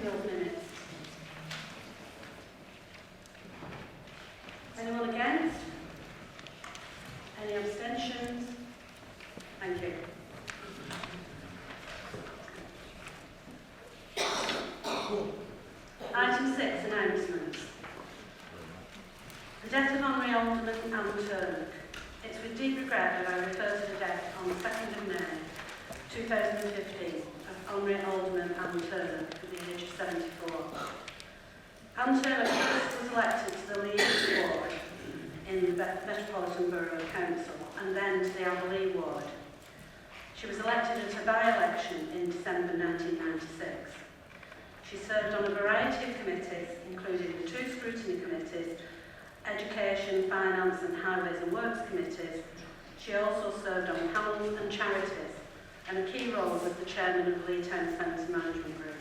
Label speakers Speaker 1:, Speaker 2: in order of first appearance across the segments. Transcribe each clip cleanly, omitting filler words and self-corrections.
Speaker 1: those minutes? Anyone against? Any abstentions? Thank you. Item 6, announcements. The death of Honorary Alderman Anne Turner. It's with deep regret that I refer to the death on the 2nd of May 2015 of Honorary Alderman Anne Turner at the age of 74. Anne Turner first was elected to the Leeds ward in the Metropolitan Borough Council and then to the Aberley ward. She was elected at a by-election in December 1996. She served on a variety of committees, including the 2 scrutiny committees, Education, Finance and Highways and Works committees. She also served on panels and charities and a key role as the chairman of the Leigh Town Centre Management Group.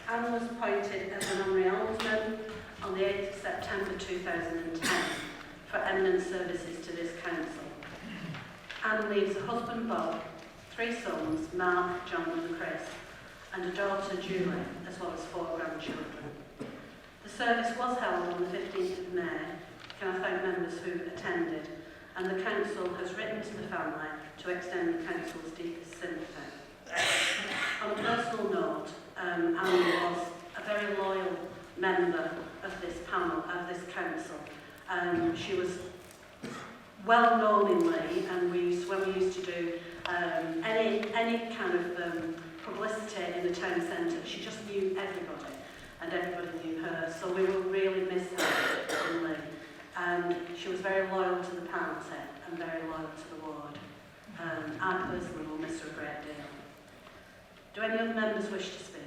Speaker 1: Anne was appointed as an honorary alderman on the 8th of September 2010 for eminent services to this council. Anne leaves a husband Bob, 3 sons, Mark, John and Chris, and a daughter Julie, as well as 4 grandchildren. The service was held on the 15th of May. Can I thank members who attended, and the council has written to the family to extend the council's deepest sympathy. On a personal note, Anne was a very loyal member of this panel, of this council. She was well known in Leigh, and when we used to do any kind of publicity in the town centre, she just knew everybody, and everybody knew her, so we will really miss her in Leigh. And she was very loyal to the party and very loyal to the ward. I personally will miss her a great deal. Do any other members wish to speak?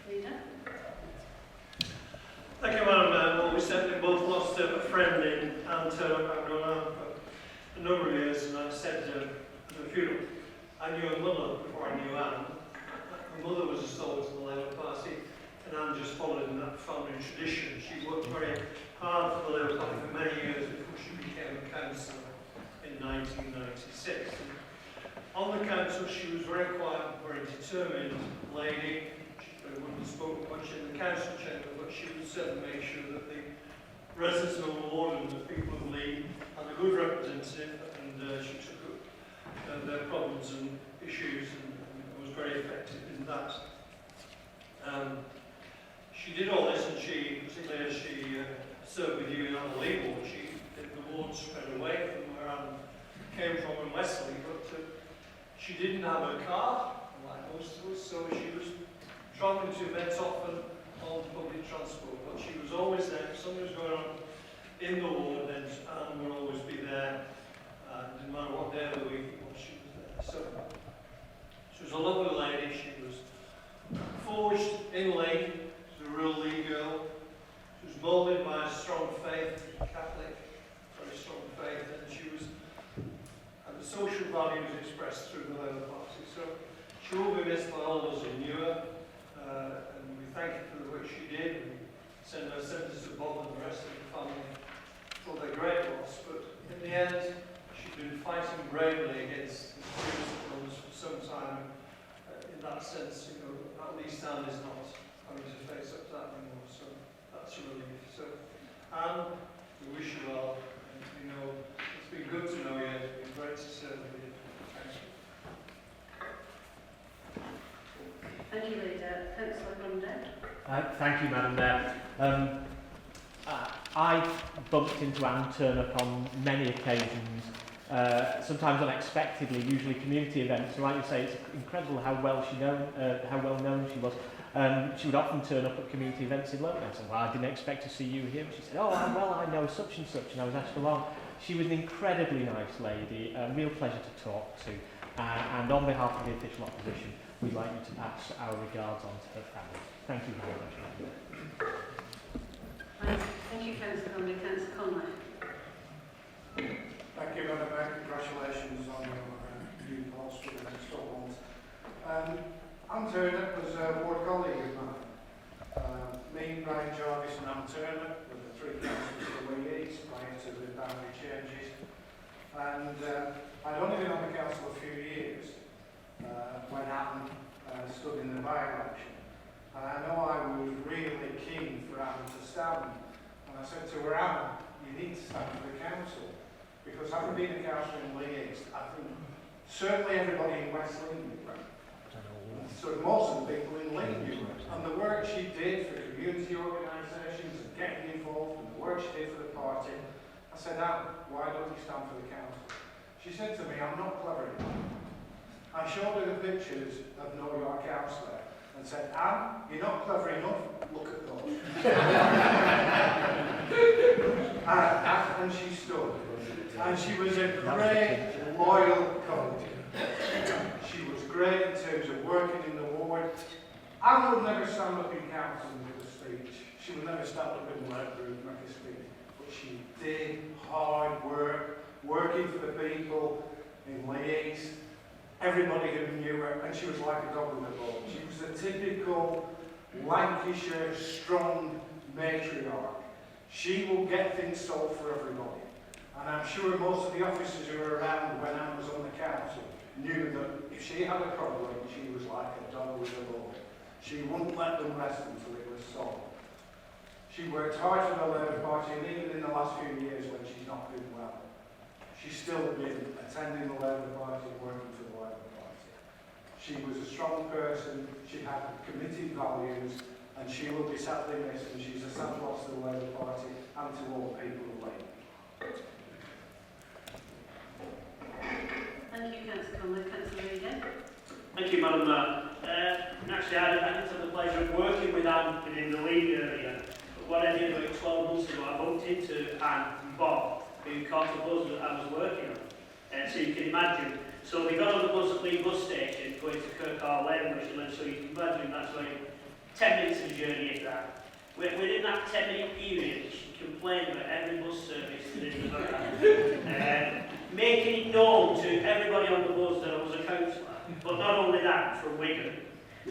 Speaker 1: Leader?
Speaker 2: Thank you, Madam Mayor. Well, we certainly both lost a friend in Anne Turner. I've known her for a number of years, and I said at the funeral, I knew her mother before I knew Anne. Her mother was a stalwart of the Labour Party, and Anne just followed in that family tradition. She worked very hard for the Labour Party for many years before she became a councillor in 1996. And on the council, she was very quiet, very determined lady. She wouldn't spoke much in the council chamber, but she would certainly make sure that the residents of the ward and the people of Leigh had a good representative, and she took up their problems and issues and was very effective in that. She did all this, and she, particularly as she served with you in the Leigh ward, she did the ward spread away from where Anne came from in Wesley, but she didn't have a car, like most of us, so she was travelling to events often on public transport, but she was always there. If something was going on in the ward, then Anne would always be there. It didn't matter what day of the week it was, she was there. So she was a lovely lady. She was forged in Leigh. She was a real Leigh girl. She was moulded by a strong faith, Catholic, very strong faith, and she was had the social values expressed through the Labour Party. So she will be missed by all those who knew her. And we thank her for the work she did. We send our sympathies to Bob and the rest of the family for their great loss. But in the end, she's been fighting bravely against the principles for some time. In that sense, you know, at least Anne is not having to face up to that anymore. So that's a relief. So Anne, we wish you well. And you know, it's been good to know you. It's been great to serve with you. Thank you.
Speaker 1: Thank you, Leader. Councillor Grundy.
Speaker 3: Thank you, Madam Mayor. I've bumped into Anne Turner on many occasions, sometimes unexpectedly, usually community events. So like you say, it's incredible how well known she was. She would often turn up at community events in London. I said, well, I didn't expect to see you here. She said, oh, well, I know such and such, and I was asked along. She was an incredibly nice lady, a real pleasure to talk to, and on behalf of the official opposition, we'd like you to pass our regards on to her family. Thank you very much.
Speaker 1: Thank you, Councillor Grundy. Councillor Conley.
Speaker 4: Thank you, Madam Mayor. Congratulations on your new post with the next Scotland. Anne Turner was a ward colleague of mine. Me, Brian Jarvis and Anne Turner were the 3 councillors for Leigh East prior to the boundary changes. And I'd only been on the council a few years when Anne I said to her, Anna, you need to stand for the council. Because having been a councillor in Leeds, I think certainly everybody in West Leeds knew her. So most of the people in Leeds knew her. And the work she did for community organisations and getting involved and the work she did for the party, I said, Anne, why don't you stand for the council? She said to me, I'm not clever enough. I showed her the pictures of Know Your Councillor and said, Anne, you're not clever enough, look at those. And she stood. And she was a great, loyal coach. She was great in terms of working in the ward. Anne would never stand up in council and give a speech. She would never stand up in the work group and make a speech. But she did hard work, working for the people in Leeds. Everybody who knew her, and she was like a dog with a bone. She was a typical Lancashire strong matriarch. She will get things solved for everybody. And I'm sure most of the officers who were around when Anne was on the council knew that if she had a problem, she was like a dog with a bone. She wouldn't let them rest until it was solved. She worked hard for the Labour Party, and even in the last few years when she's not doing well, she's still been attending the Labour Party and working for the Labour Party. She was a strong person, she had committed values, and she will be sadly missed, and she's a sad loss to the Labour Party and to all the people of Wigan.
Speaker 1: Thank you, Councillor Conley. Councillor Wigan.
Speaker 5: Thank you, Madam Mayor. Actually, I didn't have the pleasure of working with Anne within the League area. But what I did about 12 months ago, I bumped into Anne and Bob, who caught a bus that I was working on. So you can imagine. So we got on the bus at Leigh bus station, going to Kirkall Lane, where she lives. So you can imagine that's like 10 minutes of the journey, if that. Within that 10-minute period, she complained about every bus service within the borough. Making it known to everybody on the bus that I was a councillor. But not only that, from Wigan.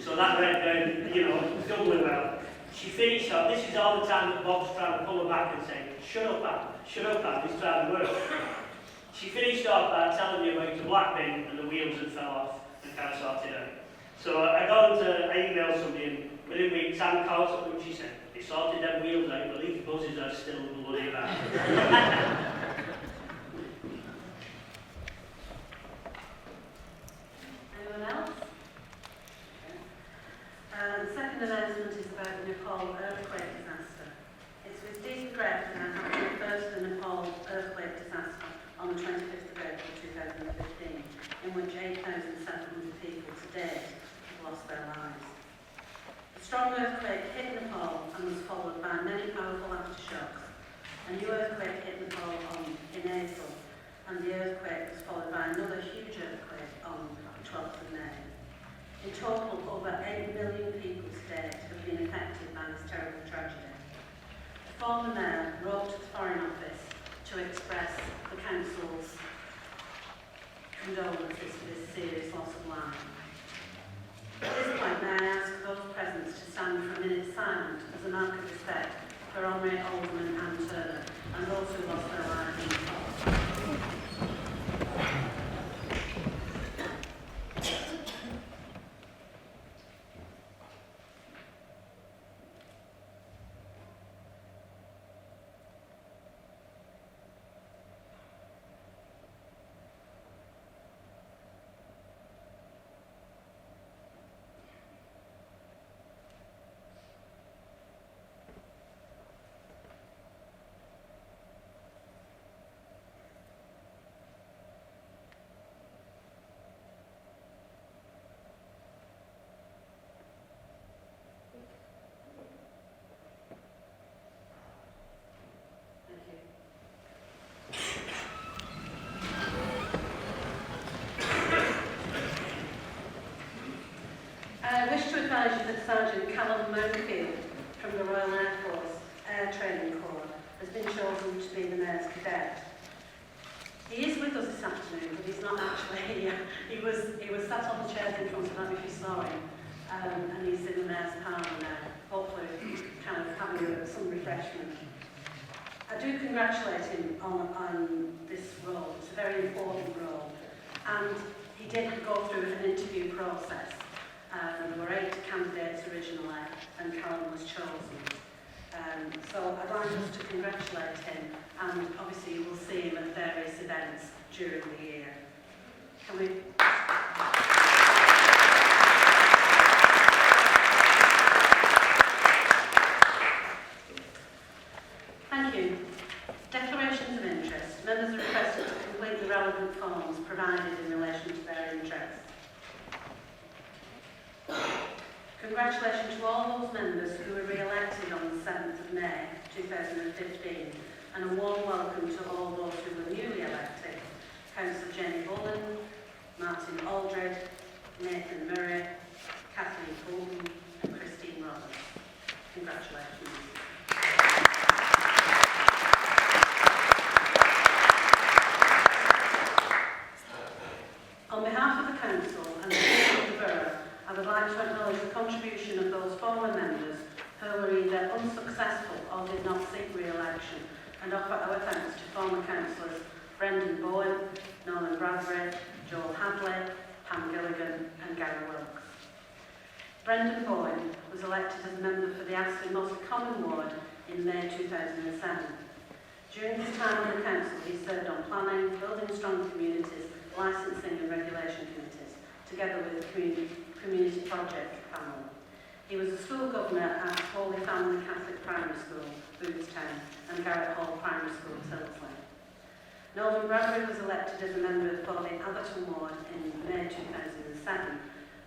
Speaker 5: So that went down, doubly well. She finished up. This is all the time that Bob's trying to pull her back and saying, shut up, Anne, this trying to work. She finished off by telling me about the black bin and the wheels had fell off and kind of sorted out. So I emailed somebody and within weeks, Anne called up and she said, they sorted them wheels out, but these buses are still bloody bad.
Speaker 1: Anyone else? The second announcement is about the Nepal earthquake disaster. It's with deep regret that I have to refer to the Nepal earthquake disaster on the 25th of April 2015, in which 8,700 people to date have lost their lives. The strong earthquake hit Nepal and was followed by many powerful aftershocks. A new earthquake hit Nepal in April, and the earthquake was followed by another huge earthquake on the 12th of May. In total, over 8 million people to date have been affected by this terrible tragedy. The former mayor wrote to the Foreign Office to express the council's condolences for this serious loss of life. At this point, may I ask those present to stand for a minute silent as a mark of respect for Honorary Alderman Anne Turner and those who lost their lives in the fall. I wish to advise you that Sergeant Callum Monkfield from the Royal Air Force Air Training Corps has been chosen to be the Mayor's cadet. He is with us this afternoon, but he's not actually here. He was sat on the chairs in front of him if you saw him, and he's in the Mayor's parlour now, hopefully kind of having some refreshment. I do congratulate him on this role. It's a very important role, and he did go through an interview process. There were 8 candidates originally, and Callum was chosen. So I'd like us to congratulate him, and obviously you will see him at various events during the year. Can we... Thank you. Declarations of interest. Members are requested to complete the relevant forms provided in relation to their interest. Congratulations to all those members who were re-elected on the 7th of May 2015, and a warm welcome to all those who were newly elected. Councillor Jenny Bullen, Martin Aldred, Nathan Murray, Kathleen Colton and Christine Roberts. Congratulations. On behalf of the Council and the people of the Borough, I would like to acknowledge the contribution of those former members who were either unsuccessful or did not seek re-election, and offer our thanks to former councillors Brendan Bowen, Norman Bradbury, Joel Hadley, Pam Gilligan and Gary Wilkes. Brendan Bowen was elected as a member for the Aston Mossel Common Ward in May 2007. During his time on the Council, he served on planning, building strong communities, licensing and regulation committees, together with the Community Project panel. He was a school governor at Holy Family Catholic Primary School, Bootstown, and Garrett Hall Primary School, Tilsley. Norman Bradbury was elected as a member for the Atherton Ward in May 2007.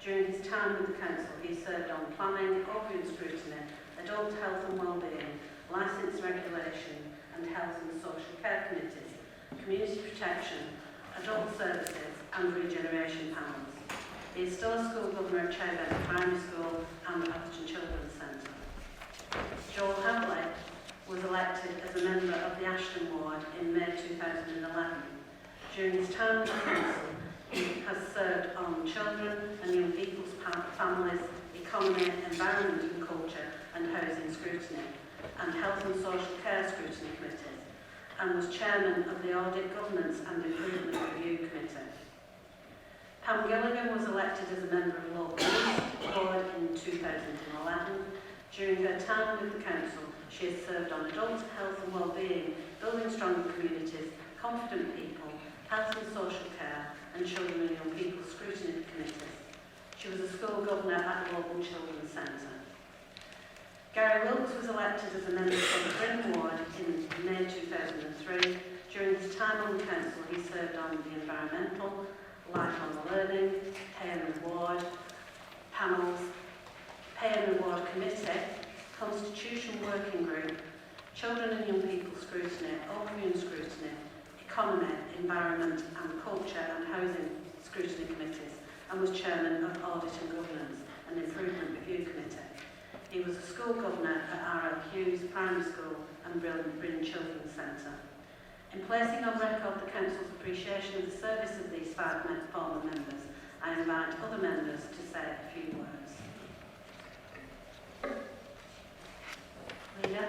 Speaker 1: During his time with the Council, he served on planning, opium scrutiny, adult health and wellbeing, licence regulation and health and social care committees, community protection, adult services and regeneration panels. He is still a school governor at Cheyenne Primary School and the Atherton Children's Centre. Joel Hadley was elected as a member of the Ashton Ward in May 2011. During his time with the Council, he has served on children and young people's families, economy, environment and culture and housing scrutiny, and health and social care scrutiny committees, and was chairman of the Audit Governance and Improvement Review Committee. Pam Gilligan was elected as a member of the Local Police Board in 2011. During her time with the Council, she has served on adult health and wellbeing, building stronger communities, confident people, health and social care, and children and young people scrutiny committees. She was a school governor at the Local Children's Centre. Gary Wilkes was elected as a member for the Bryn Ward in May 2003. During his time on the Council, he served on the environmental, lifelong learning, pay and reward panels, pay and reward committee, constitution working group, children and young people scrutiny, opium scrutiny, economy, environment and culture and housing scrutiny committees, and was chairman of Audit and Governance and Improvement Review Committee. He was a school governor at R.L. Hughes Primary School and Bryn Children's Centre. In placing on record the Council's appreciation of the service of these five former members, I invite other members to say a few words. Leader?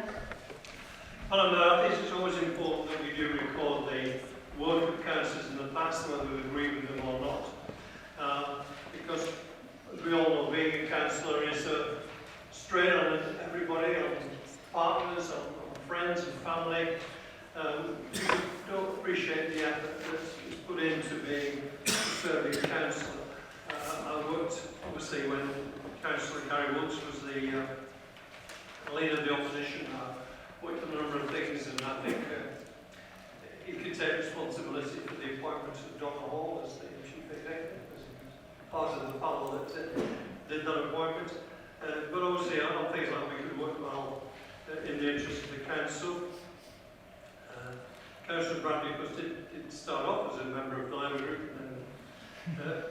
Speaker 2: Madam Mayor, I think it's always important that we do record the work of councillors in the past, whether we agree with them or not. Because, as we all know, being a councillor is a strain on everybody, on partners, on friends and family. We don't appreciate the effort that's put into being a serving councillor. I worked, obviously, when Councillor Gary Wilkes was the leader of the opposition. I worked on a number of things, and I think he could take responsibility for the appointment of Dr. Hall as the chief executive, as he was part of the panel that did that appointment. But obviously, on things like we could work well in the interest of the council. Councillor Bradley, of course, did start off as a member of the Labour Group and then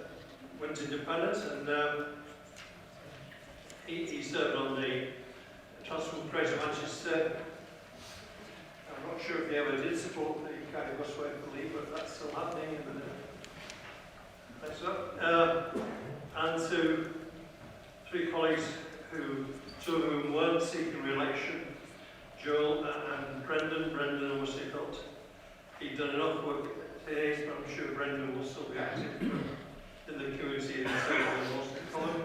Speaker 2: went independent, and he served on the Transform Greater Manchester. I'm not sure if he ever did support the kind of Westway for League, but that's still happening. And to three colleagues who, two of whom weren't seeking re-election, Joel and Brendan. Brendan obviously felt he'd done enough work at his age, but I'm sure Brendan will still be active in the community in the same way most of the time.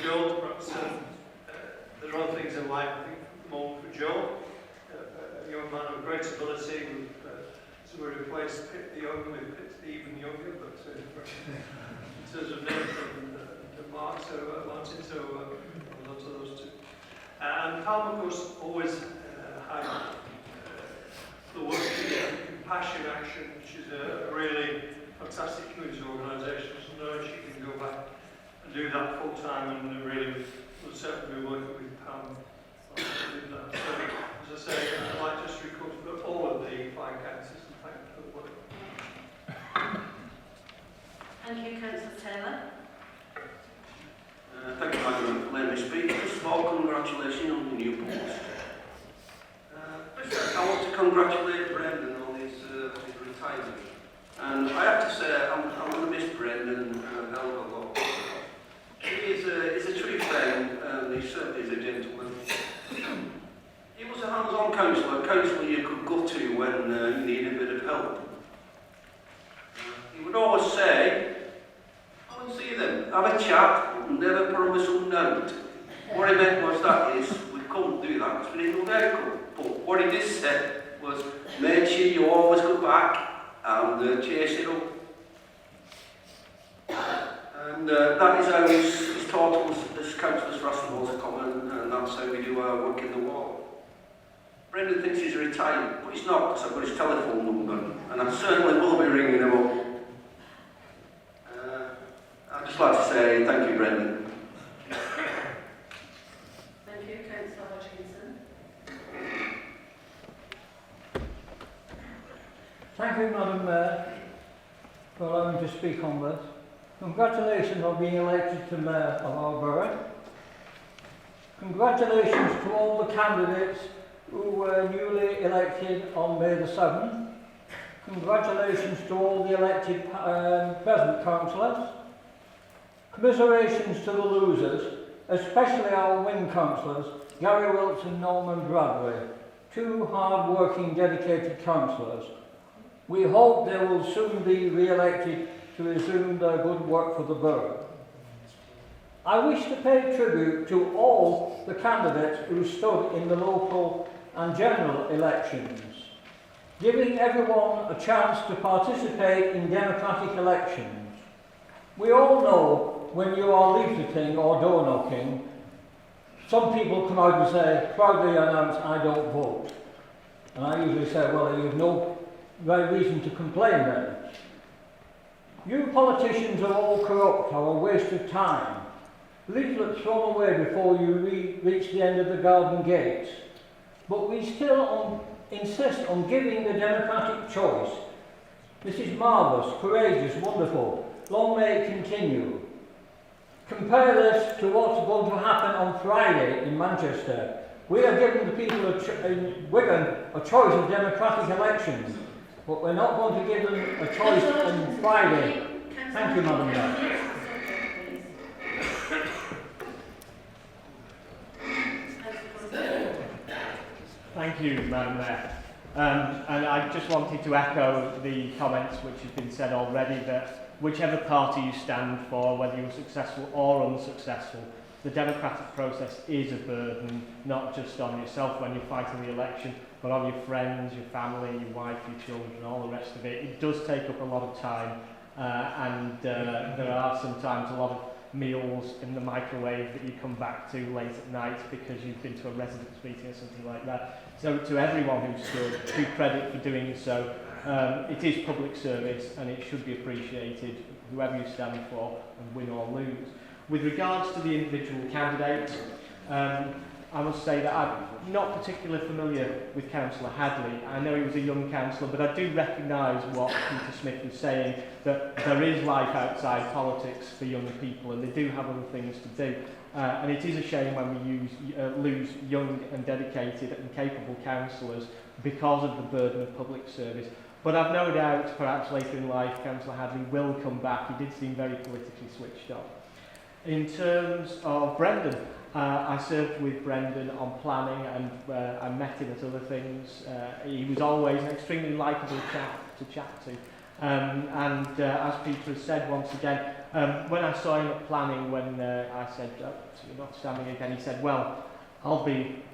Speaker 2: Joel, perhaps there are other things in life, I think, more replace Pit the Younger with Pit the Even Younger, but in terms of Nathan and Martin, so lots of those two. And Palm, of course, always had the work in Compassion Action, which is a really fantastic community organisation. So now she can go back and do that full time, and really will certainly be working with Pam on doing that. So, as I say, I'd like just to record for all of the 5 councils and thank you for the work.
Speaker 1: Thank you, Councillor Taylor.
Speaker 6: Thank you, Madam, for letting me speak. First of all, congratulations on the new post. I want to congratulate Brendan on his retirement. And I have to say, I'm going to miss Brendan a hell of a lot. He's a true friend, and he certainly is a gentleman. He was a hands-on councillor you could go to when you needed a bit of help. He would always say, "Come and see them, have a chat, never promise a note." What he meant was that is, we couldn't do that because we didn't know vehicle. But what he did say was, make sure you always go back and chase it up. And that is how he's taught us as councillors for Aston Common, and that's how we do our work in the ward. Brendan thinks he's retired, but he's not, because I've got his telephone number, and I certainly will be ringing him up. I'd just like to say thank you, Brendan.
Speaker 1: Thank you, Councillor Hodgkinson.
Speaker 7: Thank you, Madam Mayor, for allowing me to speak on this. Congratulations on being elected to Mayor of our borough. Congratulations to all the candidates who were newly elected on May the 7th. Congratulations to all the elected present councillors. Commiserations to the losers, especially our wing councillors, Gary Wilkes and Norman Bradley, 2 hard-working, dedicated councillors. We hope they will soon be re-elected to resume their good work for the borough. I wish to pay tribute to all the candidates who stood in the local and general elections, giving everyone a chance to participate in democratic elections. We all know when you are leafleting or door knocking, some people come out and say, proudly announce, "I don't vote." And I usually say, well, you have no right reason to complain then. You politicians are all corrupt or a waste of time. Leaflets thrown away before you reach the end of the garden gate. But we still insist on giving the democratic choice. This is marvellous, courageous, wonderful. Long may it continue. Compare this to what's going to happen on Friday in Manchester. We are giving the people in Wigan a choice of democratic elections, but we're not going to give them a choice on Friday. Thank you, Madam Mayor.
Speaker 3: Thank you, Madam Mayor. And I just wanted to echo the comments which have been said already, that whichever party you stand for, whether you're successful or unsuccessful, the democratic process is a burden, not just on yourself when you're fighting the election, but on your friends, your family, your wife, your children, all the rest of it. It does take up a lot of time, and there are sometimes a lot of meals in the microwave that you come back to late at night because you've been to a residents' meeting or something like that. So to everyone who stood, due credit for doing so. It is public service and it should be appreciated, whoever you stand for, and win or lose. With regards to the individual candidates, I must say that I'm not particularly familiar with Councillor Hadley. I know he was a young councillor, but I do recognise what Peter Smith was saying, that there is life outside politics for young people and they do have other things to do. And it is a shame when we lose young and dedicated and capable councillors because of the burden of public service. But I've no doubt, perhaps later in life, Councillor Hadley will come back. He did seem very politically switched on. In terms of Brendan, I served with Brendan on planning and I met him at other things. He was always an extremely likeable chap to chat to. As Peter has said once again, when I saw him at planning, when I said, "Oh, so you're not standing again," he said, "Well, I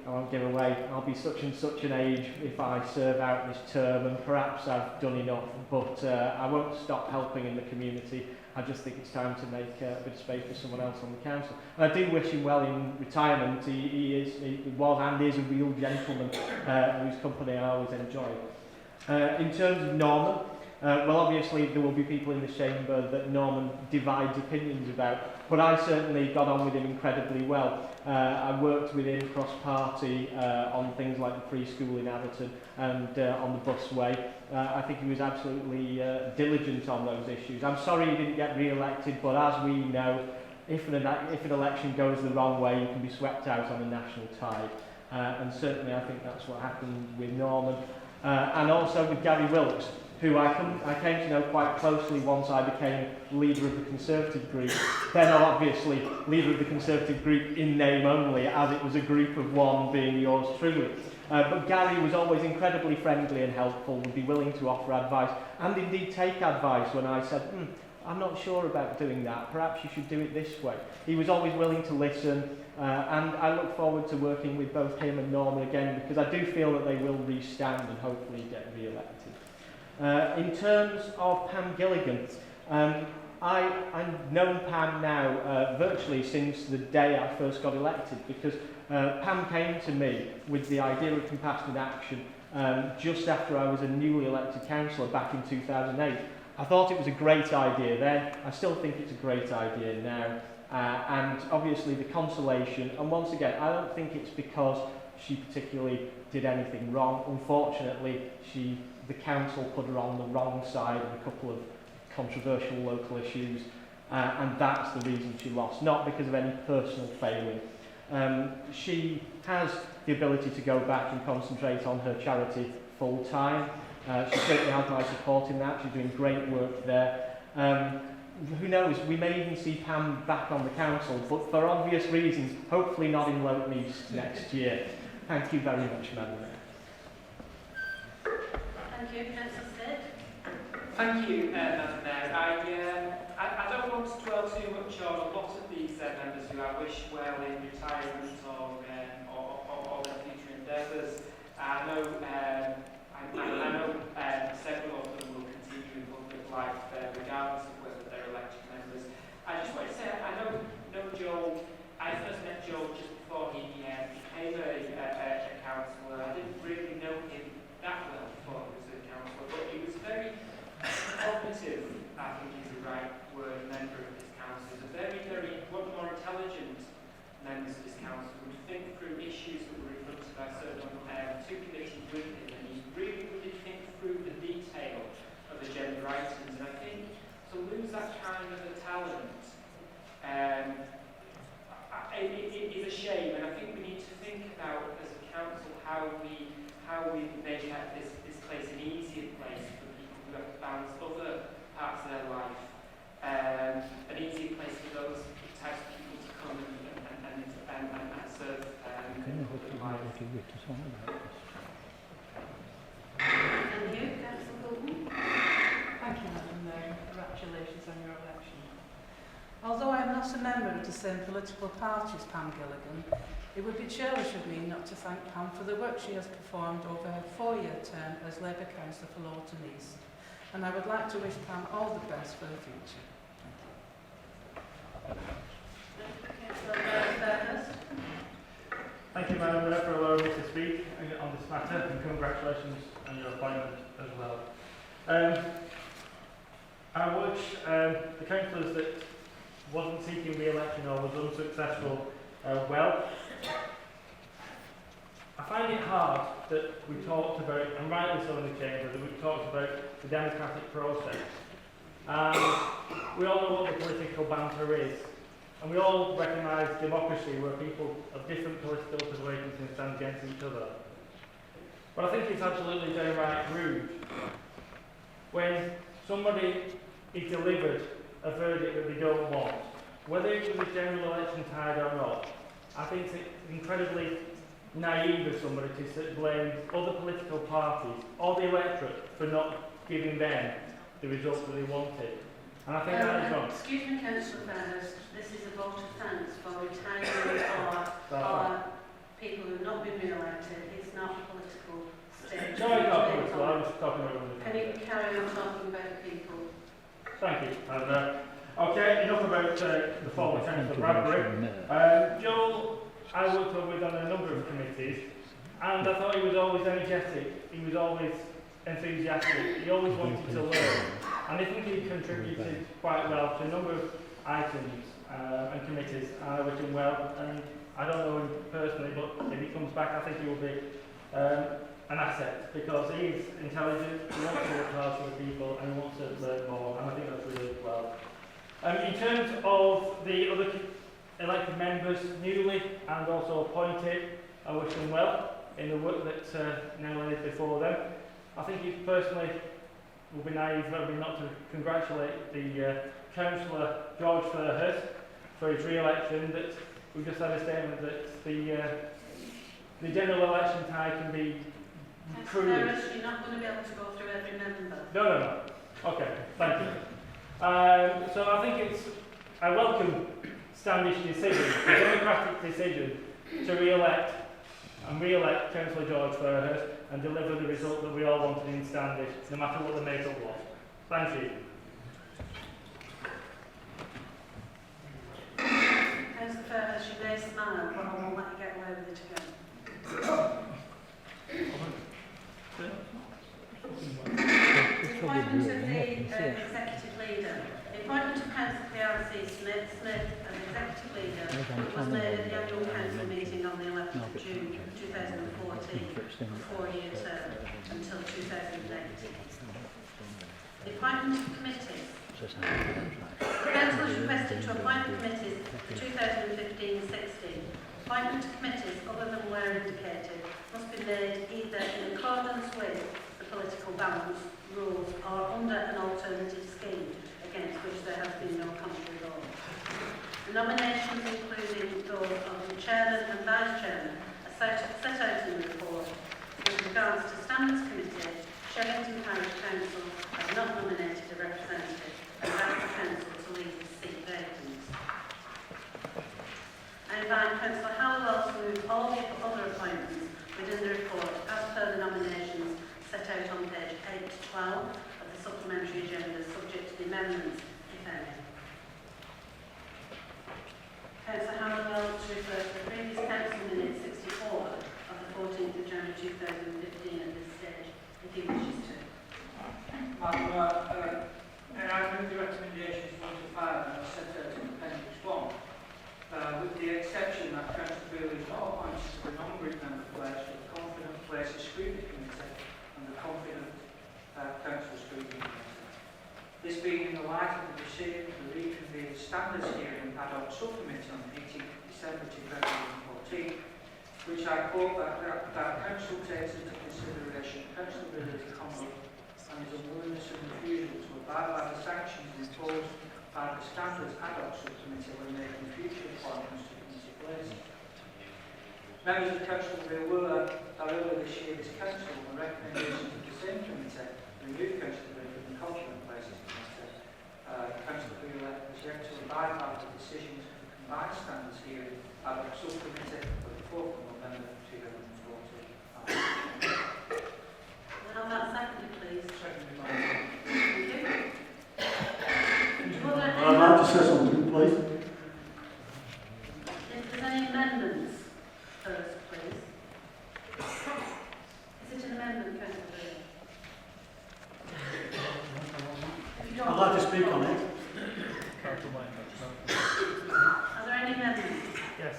Speaker 3: won't give away, I'll be such and such an age if I serve out this term, and perhaps I've done enough, but I won't stop helping in the community. I just think it's time to make a bit of space for someone else on the council. And I do wish him well in retirement. He was and is a real gentleman whose company I always enjoy. In terms of Norman, well, obviously there will be people in the chamber that Norman divides opinions about, but I certainly got on with him incredibly well. I worked with him cross-party on things like the preschool in Atherton and on the busway. I think he was absolutely diligent on those issues. I'm sorry he didn't get re-elected, but as we know, if an election goes the wrong way, you can be swept out on a national tide. And certainly I think that's what happened with Norman. And also with Gary Wilkes, who I came to know quite closely once I became leader of the Conservative group. Then obviously leader of the Conservative group in name only, as it was a group of one being yours truly. But Gary was always incredibly friendly and helpful, would be willing to offer advice, and indeed take advice when I said, I'm not sure about doing that, perhaps you should do it this way. He was always willing to listen, and I look forward to working with both him and Norman again, because I do feel that they will re-stand and hopefully get re-elected. In terms of Pam Gilligan, I've known Pam now virtually since the day I first got elected, because Pam came to me with the idea of Compassionate Action just after I was a newly elected councillor back in 2008. I thought it was a great idea then, I still think it's a great idea now, and obviously the consolation, and once again, I don't think it's because she particularly did anything wrong. Unfortunately, the council put her on the wrong side of a couple of controversial local issues, and that's the reason she lost, not because of any personal failing. She has the ability to go back and concentrate on her charity full time. She certainly has my support in that. She's doing great work there. Who knows, we may even see Pam back on the council, but for obvious reasons, hopefully not in Lowton East next year. Thank you very much, Madam Mayor.
Speaker 1: Thank you, Councillor Stitt.
Speaker 8: Thank you, Madam Mayor. I don't want to dwell too much on a lot of these members who I wish well in retirement or their future endeavours. I know several of them will continue in public life regardless of whether they're elected members. I just want to say I know Joel. I first met Joel just before he became a councillor. I didn't really know him that well before he was a councillor, but he was very cognitive, I think is the right word, member of this council. He's a very, very, one of the more intelligent members of this council who would think through issues that were in front of us, two committees with him, and he really did think through the detail of agenda items. And I think to lose that kind of a talent it is a shame, and I think we need to think about as a council how we make this place an easier place for people who have to balance other parts of their life, an easier place for those types of people to come and serve public life.
Speaker 1: Thank you, Councillor Goulden.
Speaker 9: Thank you, Madam Mayor. Congratulations on your election. Although I am not a member of the same political party as Pam Gilligan, it would be churlish of me not to thank Pam for the work she has performed over her 4-year term as Labour Councillor for Lowton East. And I would like to wish Pam all the best for the future.
Speaker 10: Thank you, Madam Mayor, for allowing me to speak on this matter, and congratulations on your appointment as well. I wish the councillors that wasn't seeking re-election or was unsuccessful well. I find it hard that we talked about, and rightly so in the chamber, that we've talked about the democratic process. We all know what the political banter is, and we all recognise democracy where people of different political persuasions can stand against each other. But I think it's absolutely downright rude when somebody is delivered a verdict that they don't want, whether it was a general election tied or not. I think it's incredibly naive of somebody to blame other political parties or the electorate for not giving them the results that they wanted. And I think that is wrong.
Speaker 1: Excuse me, Councillor Fairhurst, this is a vote of thanks for retiring or people
Speaker 10: Thank you. And, okay, enough about the former Councillor Bradbury. Joel, I worked with on a number of committees, and I thought he was always energetic. He was always enthusiastic. He always wanted to learn, and I think he contributed quite well to a number of items and committees. I wish him well, and I don't know him personally, but if he comes back, I think he will be an asset, because he is intelligent, he wants to work hard for the people, and he wants to learn more, and I think that's really well. In terms of the other elected members, newly and also appointed, I wish them well in the work that now lays before them. I think it personally would be naive of me not to congratulate the Councillor George Fairhurst for his re-election. That we just had a statement that the general election tie can be proved.
Speaker 1: You're not going to be able to go through every member.
Speaker 10: No. Okay, thank you. So I think I welcome Standish decision, the democratic decision to re-elect Councillor George Fairhurst and deliver the result that we all wanted in Standish, no matter what the makeup was. Thank you.
Speaker 1: Councillor Fairhurst, you may smile, but I won't let you get away with it again. The appointment of the executive leader. The appointment of Councillor PRC Smith as executive leader was made at the annual council meeting on the 11th of June 2014 for a 4-year term until 2008. The appointment of committees. The council has requested to appoint committees for 2015-16. Appointment of committees other than where indicated must be made either in accordance with the political balance rules or under an alternative scheme against which there has been no contrary law. The nominations, including those of the chairman and vice chairman, are set out in the report. With regards to Standards Committee, Shevington Parish Council has not nominated a representative and asked the council to leave the seat vacant. I invite Councillor Halliwell to move all the other appointments within the report as per the nominations set out on page 8 to 12 of the supplementary agenda, subject to the amendments, if any. Councillor Halliwell to refer to the previous council minute 64 of the 14th of January 2015 at this stage, if he wishes to.
Speaker 7: Madam, I move the recommendations 1 to 5 and I set out in Appendix 1. With the exception that Councillor Bailey is not appointed to the non-group member place for the confident place scrutiny committee and the confident council scrutiny committee. This being in the light of the decision to reconvene standards hearing ad hoc subcommittee on 18th December 2014, which I quote that council takes into consideration Councillor Bailey's conduct and his unwillingness and refusal to abide by the sanctions imposed by the standards ad hoc subcommittee when making future appointments to committee places. Members of Council will be aware that earlier this year this Council, on the recommendation of the same committee, removed Council from the confident places committee. Council Wheeler was yet to abide by the decision to combine standards hearing ad hoc subcommittee for the 4th of November 2014.
Speaker 1: Have that seconded, please.
Speaker 7: Seconded by
Speaker 1: Thank you.
Speaker 11: I'd like to say something, please.
Speaker 1: If there's any amendments first, please. Is it an amendment, Councillor Bailey? If you don't,
Speaker 11: I'd like to speak on it.
Speaker 1: are there any amendments?
Speaker 10: Yes.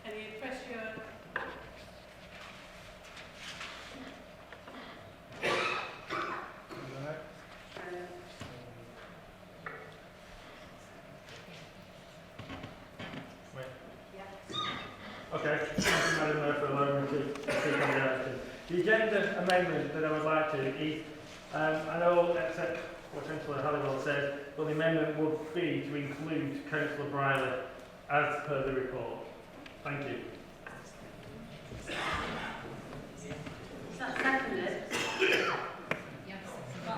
Speaker 9: Can you press your...
Speaker 10: Okay, thank you, Madam Mayor, for allowing me to speak on the item. The agenda amendment that I would like to is, I know, except what Councillor Halliwell said, but the amendment would be to include Councillor Briley as per the report. Thank you.
Speaker 1: Is that seconded?
Speaker 9: Yes.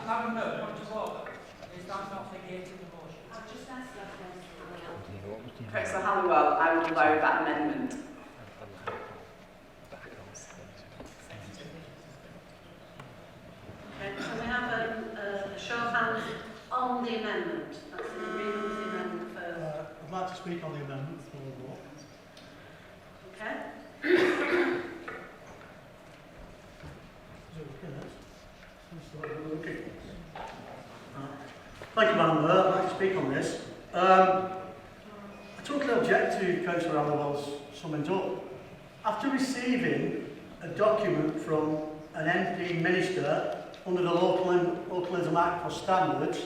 Speaker 7: Madam Mayor, point of order. Is that not negating the motion?
Speaker 1: I've just asked that, Councillor.
Speaker 12: Councillor Halliwell, I would allow that amendment.
Speaker 1: the amendment. That's in agreement with the amendment first.
Speaker 11: I'd like to speak on the amendment before the vote.
Speaker 1: Okay?
Speaker 11: Is it okay? Thank you, Madam Mayor. I'd like to speak on this. I totally object to Councillor Halliwell's summing up. After receiving a document from an MP minister under the Localism Act for Standards,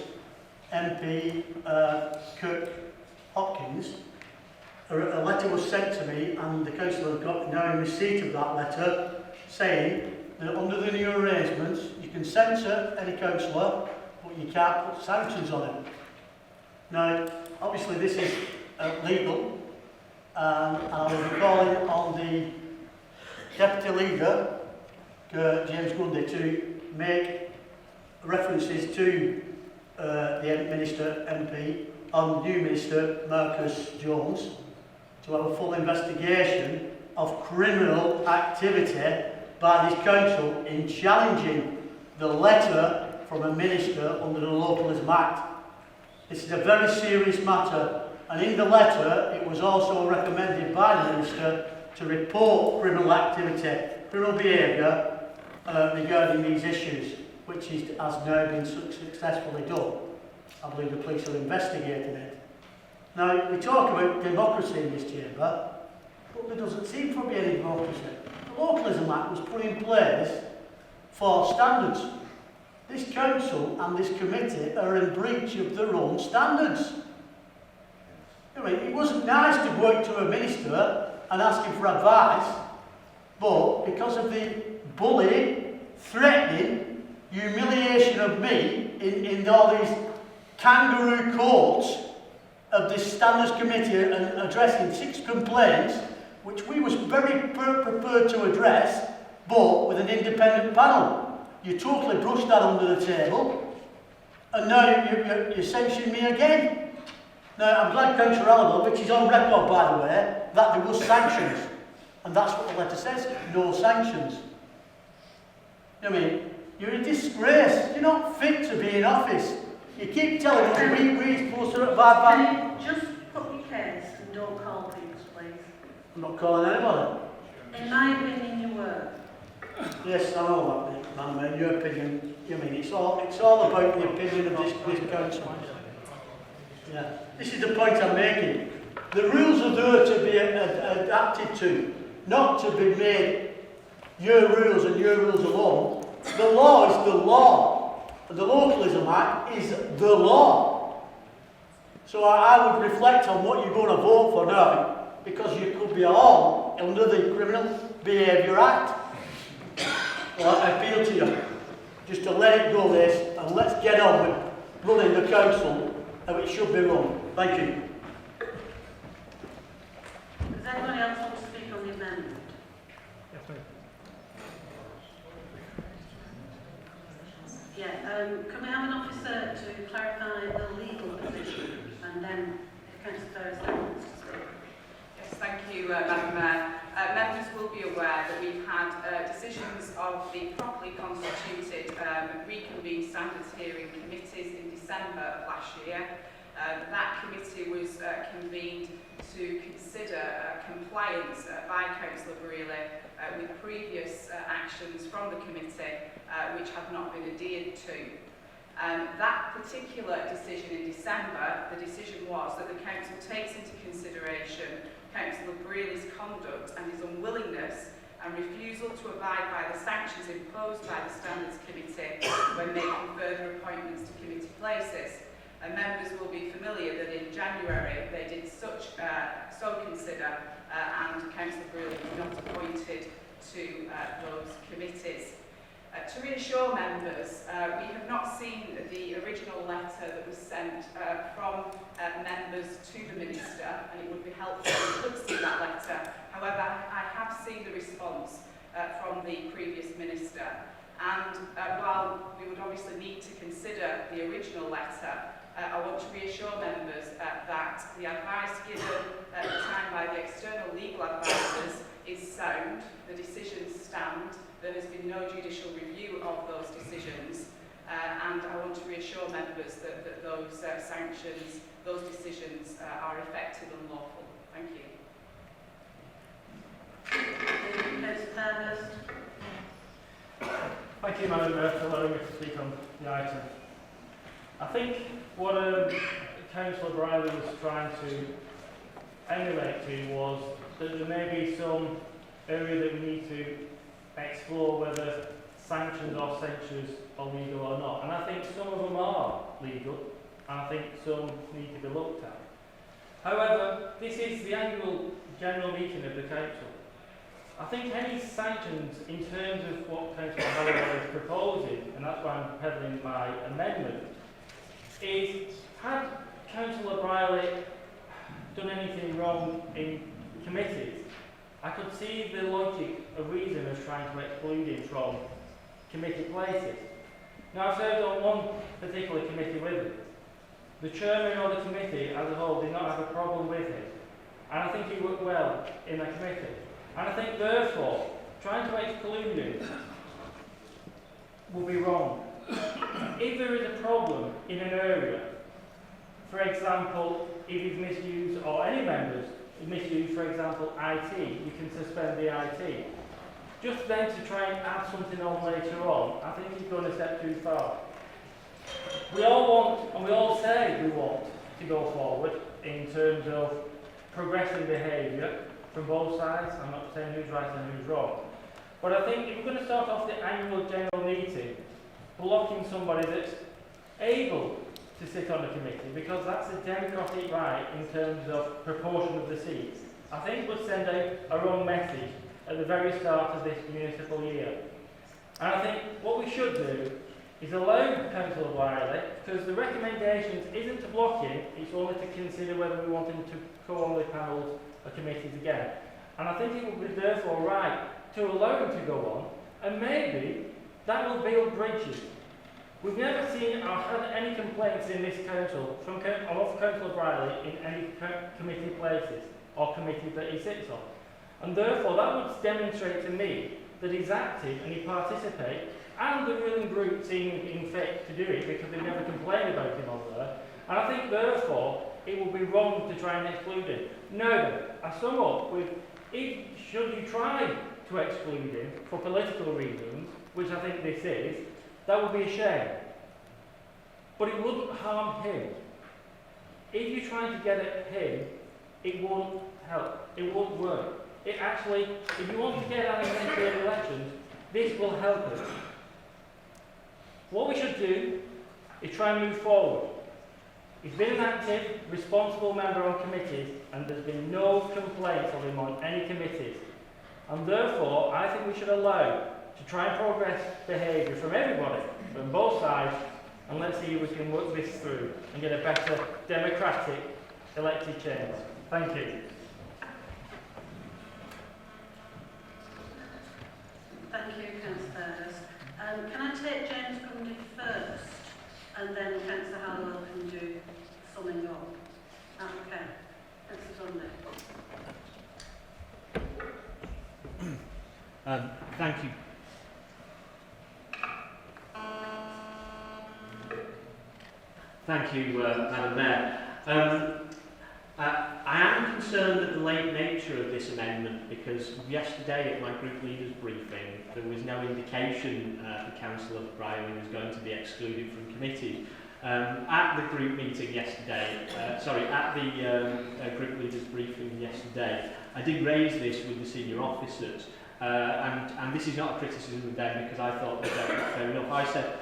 Speaker 11: MP Kirk Hopkins, a letter was sent to me, and the councillor got now in receipt of that letter, saying that under the new arrangements you can censor any councillor, but you can't put sanctions on him. Now, obviously this is legal, and I will be calling on the Deputy Leader, James Gundy, to make references to the Minister MP and new Minister Marcus Jones to have a full investigation of criminal activity by this council in challenging the letter from a minister under the Localism Act. This is a very serious matter, and in the letter it was also recommended by the minister to report criminal activity, criminal behaviour regarding these issues, which has now been successfully done. I believe the police are investigating it. Now, we talk about democracy in this chamber, but there doesn't seem to be any democracy. The Localism Act was put in place for standards. This council and this committee are in breach of their own standards. I mean, it wasn't nice to go out to a minister and ask him for advice, but because of the bullying, threatening, humiliation of me in all these kangaroo courts of this standards committee and addressing 6 complaints, which we was very prepared to address, but with an independent panel. You totally brushed that under the table, and now you're censuring me again. Now, I'm glad Councillor Halliwell, which is on record, by the way, that there was sanctions. And that's what the letter says, no sanctions. I mean, you're a disgrace. You're not fit to be in office. You keep telling us we're supposed to abide by...
Speaker 1: Can you just put your case and don't call people, please?
Speaker 11: I'm not calling anybody.
Speaker 1: In my opinion, you were.
Speaker 11: Yes, I know that, Madam Mayor, your opinion. You mean, it's all about the opinion of this council. Yeah. This is the point I'm making. The rules are there to be adapted to, not to be made your rules and your rules alone. The law is the law. And the Localism Act is the law. So I would reflect on what you're going to vote for now, because you could be all under the Criminal Behaviour Act. Well, I appeal to you just to let it go this, and let's get on with running the council how it should be run. Thank you.
Speaker 1: Does anyone else want to speak on the amendment?
Speaker 10: Yes, please.
Speaker 1: Yeah, can we have an officer to clarify the legal position, and then if Councillor Ferris wants to speak?
Speaker 12: Yes, thank you, Madam Mayor. Members will be aware that we've had decisions of the properly constituted reconvened standards hearing committees in December of last year. That committee was convened to consider compliance by Councillor Borough with previous actions from the committee which have not been adhered to. That particular decision in December, the decision was that the Council takes into consideration Councillor Brealey's conduct and his unwillingness and refusal to abide by the sanctions imposed by the Standards Committee when making further appointments to committee places. And members will be familiar that in January they did so consider and Councillor Brealey was not appointed to those committees. To reassure members, we have not seen the original letter that was sent from members to the Minister, and it would be helpful if we could see that letter. However, I have seen the response from the previous Minister, and while we would obviously need to consider the original letter, I want to reassure members that the advice given at the time by the external legal advisors is sound, the decisions stand, there has been no judicial review of those decisions, and I want to reassure members that those sanctions, those decisions are effective and lawful. Thank you.
Speaker 1: Councillor Fairhurst.
Speaker 10: Thank you, Madam Mayor, for allowing me to speak on the item. I think what Councillor Briley was trying to emulate to was that there may be some area that we need to explore whether sanctions or censures are legal or not. And I think some of them are legal, and I think some need to be looked at. However, this is the annual general meeting of the Council. I think any sanctions in terms of what Councillor Holloway is proposing, and that's why I'm peddling my amendment, is had Councillor Briley done anything wrong in committees, I could see the logic, a reason of trying to exclude him from committee places. Now, I've served on one particular committee with him. The chairman of the committee as a whole did not have a problem with him, and I think he worked well in the committee. And I think, therefore, trying to exclude him will be wrong. If there is a problem in an area, for example, if he's misused, or any members misuse, for example, IT, you can suspend the IT. Just then to try and add something on later on, I think he's going a step too far. We all want, and we all say we want, to go forward in terms of progressive behaviour from both sides. I'm not saying who's right and who's wrong. But I think if we're going to start off the annual general meeting blocking somebody that's able to sit on the committee, because that's a democratic right in terms of proportion of the seats, I think would send a wrong message at the very start of this municipal year. And I think what we should do is allow Councillor Wiley, because the recommendations isn't to block him, it's only to consider whether we want him to go on the panels or committees again. And I think it would be therefore right to allow him to go on, and maybe that will build bridges. We've never seen or had any complaints in this council from Councillor Briley in any committee places or committee that he sits on. And therefore that would demonstrate to me that he's active and he participates, and the ruling group seem in fit to do it because they never complain about him on there. And I think therefore it would be wrong to try and exclude him. No, I sum up with, should you try to exclude him for political reasons, which I think this is, that would be a shame. But it wouldn't harm him. If you're trying to get at him, it won't help. It won't work. It actually, if you want to get out of the elections, this will help us. What we should do is try and move forward. He's been an active, responsible member on committees, and there's been no complaints of him on any committees. And therefore, I think we should allow to try and progress behaviour from everybody, from both sides, and let's see if we can work this through and get a better democratic elected chamber. Thank you.
Speaker 1: Thank you, Councillor Fairhurst. Can I take James Grundy first, and then Councillor Hallowell can do summing up? Okay. Councillor Grundy.
Speaker 3: Thank you. Thank you, Madam Mayor. I am concerned at the late nature of this amendment, because yesterday at my group leaders briefing there was no indication that Councillor Briley was going to be excluded from committees. At the group meeting yesterday, at the group leaders briefing yesterday, I did raise this with the senior officers, and this is not a criticism of them, because I thought that was fair enough. I said,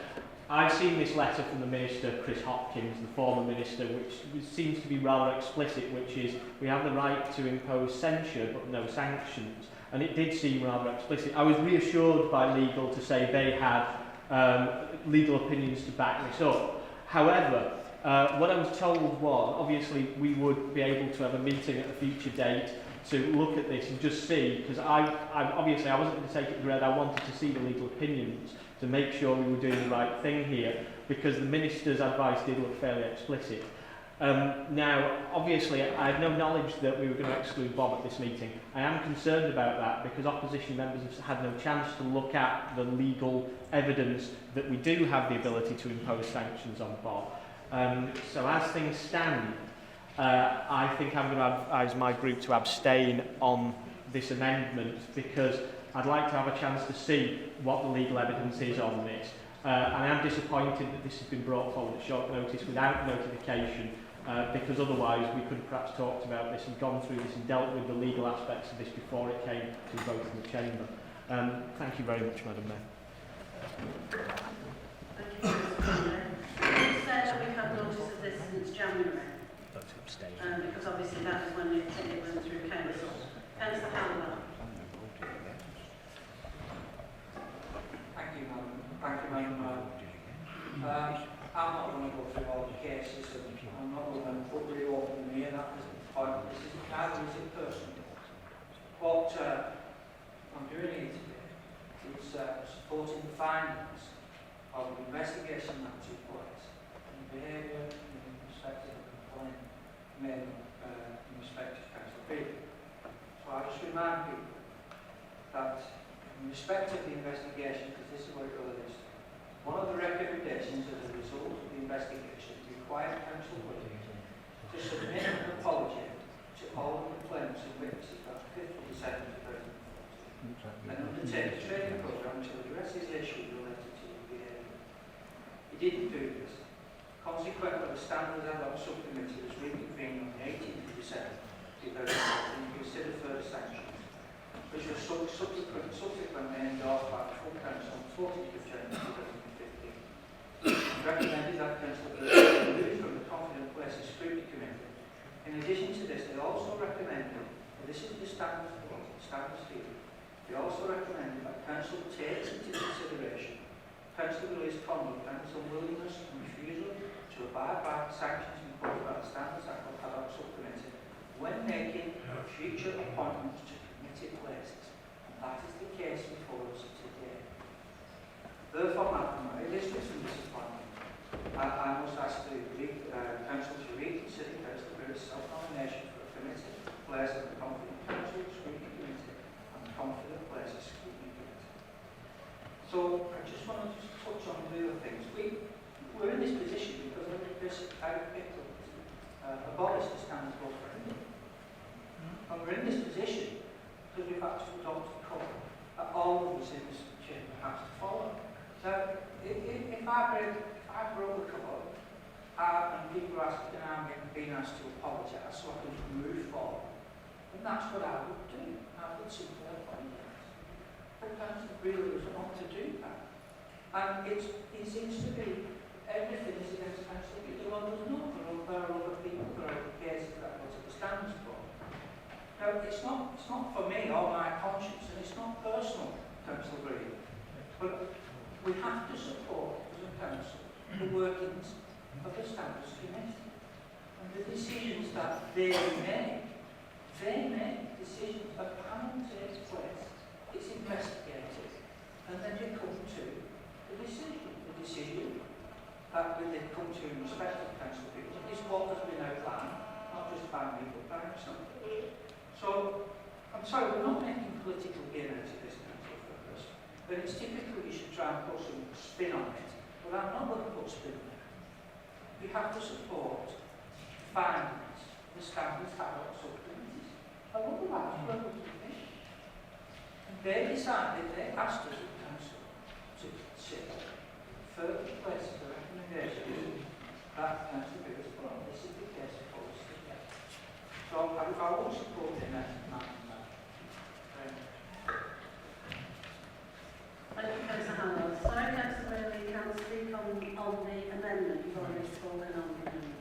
Speaker 3: I've seen this letter from the Minister, Chris Hopkins, the former Minister, which seems to be rather explicit, which is we have the right to impose censure but no sanctions. And it did seem rather explicit. I was reassured by legal to say they had legal opinions to back this up. However, what I was told was, obviously, we would be able to have a meeting at a future date to look at this and just see, because obviously I wasn't going to take it for granted. I wanted to see the legal opinions to make sure we were doing the right thing here, because the Minister's advice did look fairly explicit. Now, obviously, I had no knowledge that we were going to exclude Bob at this meeting. I am concerned about that because opposition members have had no chance to look at the legal evidence that we do have the ability to impose sanctions on Bob. So as things stand, I think I'm going to advise my group to abstain on this amendment because I'd like to have a chance to see what the legal evidence is on this. I am disappointed that this has been brought forward at short notice without notification because otherwise we could have perhaps talked about this and gone through this and dealt with the legal aspects of this before it came to vote in the Chamber. Thank you very much, Madam Mayor.
Speaker 1: Thank you, Mr. Mayor. You said that we've had notice of this since January. Because obviously that is when it went through council. Councillor Howell.
Speaker 4: Thank you, Madam Mayor. I'm not going to go through all the cases and I'm not going to put reopen me and that isn't the point. This isn't neither is it personal. What I'm doing here today is supporting the findings of the investigation that took place and the behaviour in respect of the complaint made in respect of Councillor Beale. So I just remind people that in respect of the investigation, because this is what it really is, one of the recommendations as a result of the investigation required Council Wigan to submit an apology to all the complainants and witnesses by the 5th of December 2014 and undertake a training programme to address his issues related to his behaviour. He didn't do this. Consequently, the Standards Ad Hoc Subcommittee was reconvened on the 18th of December 2014 to consider further sanctions, which was subsequently endorsed by the full Council on 14th of January 2015. Recommended that Council be removed from the Confident Places Scrutiny Committee. In addition to this, they also recommended, and this is the standard field, they also recommended that Council takes into consideration Council Willie's conduct and his unwillingness and refusal to abide by the sanctions imposed by the Standards Ad Hoc Subcommittee when making future appointments to committee places. And that is the case before us today. Therefore, Madam Mayor, it is with some disappointment. I must ask the Council to reconsider Councillor Beale's self-nomination for a committee place of the Confident Council Scrutiny Committee and the Confident Places Scrutiny Committee. So, I just want to touch on the other things. We're in this position because of this abolished the standards of referendum. And we're in this position because we've had to adopt a code that all of us in this chamber have to follow. So, if I broke the code and people are asking, I'm being asked to apologise so I can move forward, then that's what I would do. I would simply apologise. But Councillor Beale doesn't want to do that. And it seems to be everything is against Councillor Beale. Well, there's not. There are other people, there are other cases that go to the standards board. Now, it's not for me or my conscience, and it's not personal, Councillor Beale. But we have to support, as a council, the workings of the Standards Committee. And the decisions that they make decisions, a panel takes place, it's investigated, and then you come to the decision. The decision that they come to in respect of Council Beale is what has been outlined, not just by me, but by himself. So, I'm sorry, we're not making political gain out of this, Council, for us. But it's typical you should try and put some spin on it. But I'm not going to put spin on it. We have to support findings, the Standards Ad Hoc Subcommittees. And otherwise, where would we be? And they decided, they asked us at Council to sit further places of recommendations that Council Beale has put on. This is the case for us today. So I won't support the amendment.
Speaker 1: Thank you, Councillor Howell. Sorry, Councillor Bailey, you can't speak on the amendment. You've already spoken on the amendment.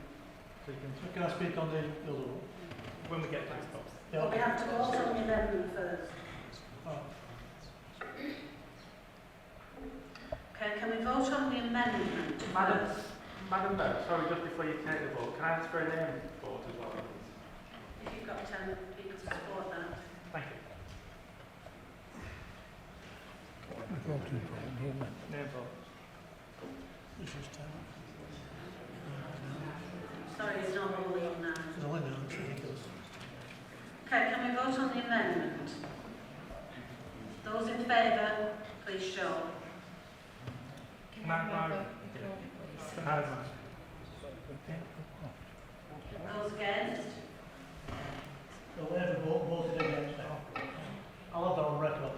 Speaker 11: Can I speak on the other one?
Speaker 10: When we get to it.
Speaker 1: But we have to vote on the amendment first.
Speaker 11: Oh.
Speaker 1: Okay, can we vote on the amendment?
Speaker 10: Madam Mayor, sorry, just before you take the vote, can I ask for a name vote as well?
Speaker 1: If you've got 10 people to support that.
Speaker 10: Thank you. Name vote.
Speaker 1: Sorry, it's not all on now.
Speaker 11: No, I know, it's ridiculous.
Speaker 1: Okay, can we vote on the amendment? Those in favour, please show. Those against?
Speaker 11: So whoever voted against that, I'll have that on record.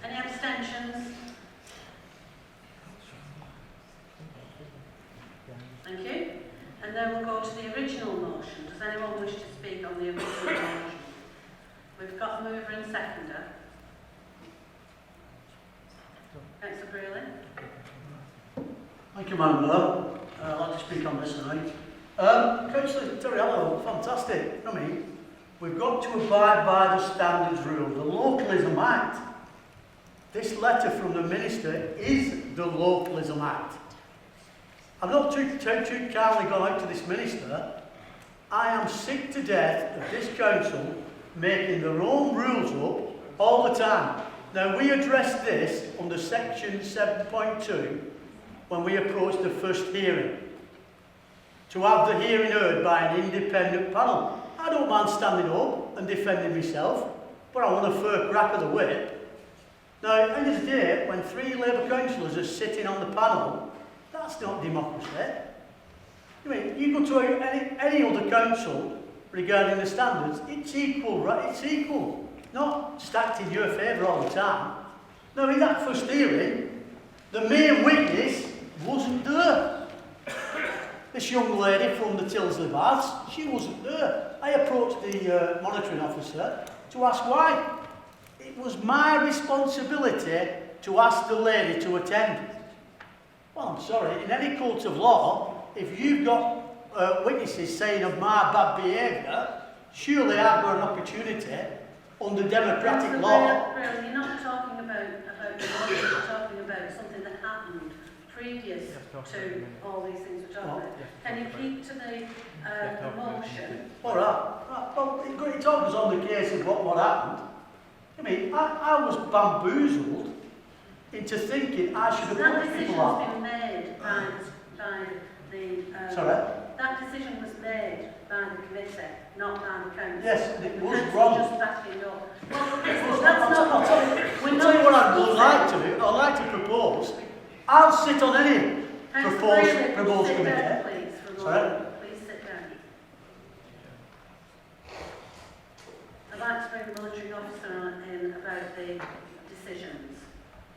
Speaker 1: Any abstentions? Thank you. And then we'll go to the original motion. Does anyone wish to speak on the original motion? We've got a mover and seconder. Councillor Brearley.
Speaker 11: Thank you, Madam Mayor. I'd like to speak on this tonight. Councillor Terriello, fantastic. I mean, we've got to abide by the standards rule, the Localism Act. This letter from the Minister is the Localism Act. I've not too kindly gone out to this Minister. I am sick to death of this council making their own rules up all the time. Now, we addressed this under section 7.2 when we approached the first hearing, to have the hearing heard by an independent panel. I don't mind standing up and defending myself, but I want a fair crack of the whip. Now, at the end of the day, when 3 Labour councillors are sitting on the panel, that's not democracy. I mean, you go to any other council regarding the standards, it's equal, right? It's equal, not stacked in your favour all the time. Now, in that first hearing, the main witness wasn't there. This young lady from the Tilsley Baths, she wasn't there. I approached the monitoring officer to ask why. It was my responsibility to ask the lady to attend. Well, I'm sorry, in any court of law, if you've got witnesses saying of my bad behaviour, surely I've got an opportunity under democratic law.
Speaker 1: You're not talking about the motion, you're talking about something that happened previous to all these things we're talking about. Can you keep to the motion?
Speaker 11: All right. Well, it all goes on the case of what happened. I mean, I was bamboozled into thinking I should have
Speaker 1: That
Speaker 11: put
Speaker 1: decision
Speaker 11: people up.
Speaker 1: has been made by the...
Speaker 11: Sorry?
Speaker 1: That decision was made by the committee, not by the council.
Speaker 11: Yes, and it was
Speaker 1: council
Speaker 11: wrong.
Speaker 1: just backing up. Well,
Speaker 11: I'll
Speaker 1: that's not...
Speaker 11: tell you what I would like to do. I'd like to propose. I'll sit on any proposed
Speaker 1: Sit
Speaker 11: committee.
Speaker 1: down, please, for a
Speaker 11: Sorry?
Speaker 1: moment. Please sit down. I'd like to bring the monitoring officer in about the decisions.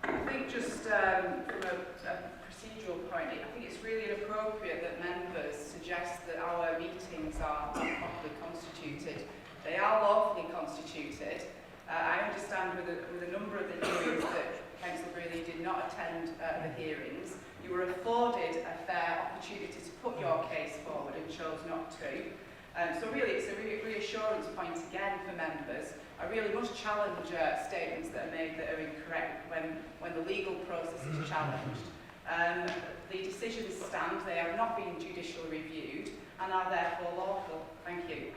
Speaker 12: I think just from a procedural point, I think it's really inappropriate that members suggest that our meetings are not properly constituted. They are lawfully constituted. I understand with a number of the hearings that Councillor Brearley did not attend the hearings. You were afforded a fair opportunity to put your case forward and chose not to. So really it's a reassurance point again for members. I really must challenge statements that are made that are incorrect when the legal process is challenged. The decisions stand, they have not been judicially reviewed and are therefore lawful. Thank you.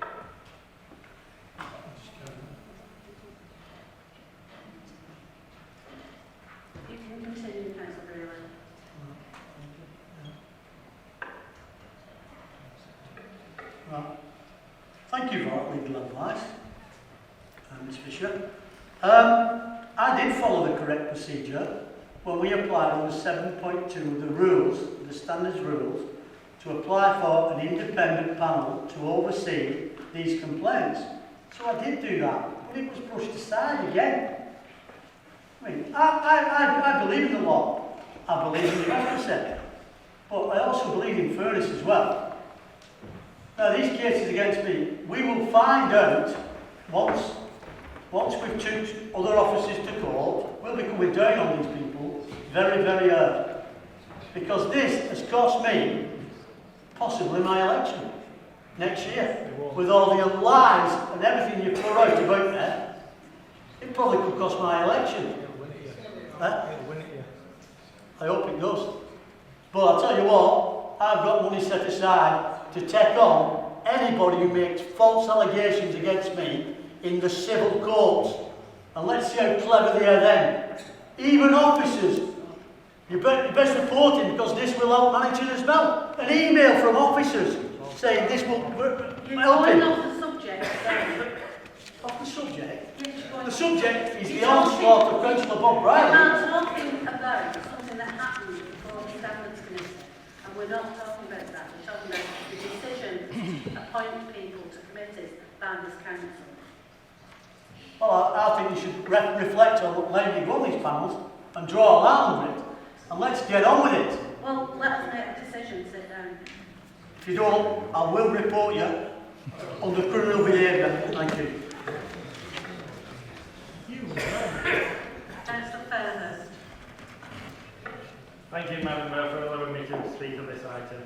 Speaker 1: You can continue, Councillor Brearley.
Speaker 11: Well, thank you for that legal advice, Ms Fisher. I did follow the correct procedure when we applied under 7.2 of the rules, the standards rules, to apply for an independent panel to oversee these complaints. So I did do that, but it was pushed aside again. I mean, I believe in the law, I believe in democracy, but I also believe in fairness as well. Now, these cases against me, we will find out once we've took other officers to court, we'll be coming down on these people very, very early. Because this has cost me possibly my election next year. With all the lies and everything you pour out about me, it probably could cost my election. I hope it does. But I'll tell you what, I've got money set aside to take on anybody who makes false allegations against me in the civil courts. And let's see how clever they are then. Even officers You best report him because this will help manage it as well. An email from officers saying this will help
Speaker 1: Going
Speaker 11: him.
Speaker 1: off the subject, then.
Speaker 11: Off the subject?
Speaker 1: Yes, you're going
Speaker 11: The
Speaker 1: off.
Speaker 11: subject is the
Speaker 1: You're
Speaker 11: onslaught of Councillor Bob
Speaker 1: We're
Speaker 11: Riley.
Speaker 1: not talking about something that happened before the Standards Committee, and we're not talking about that. We're talking about the decision to appoint people to committees by this council.
Speaker 11: Well, I think you should reflect on what Lady go on these panels and draw a line under it. And let's get on with it.
Speaker 1: Well, let us make a decision, sit down.
Speaker 11: If you don't, I will report you under criminal behaviour. Thank you.
Speaker 1: Councillor Fairhurst.
Speaker 10: Thank you, Madam Mayor, for allowing me to speak on this item.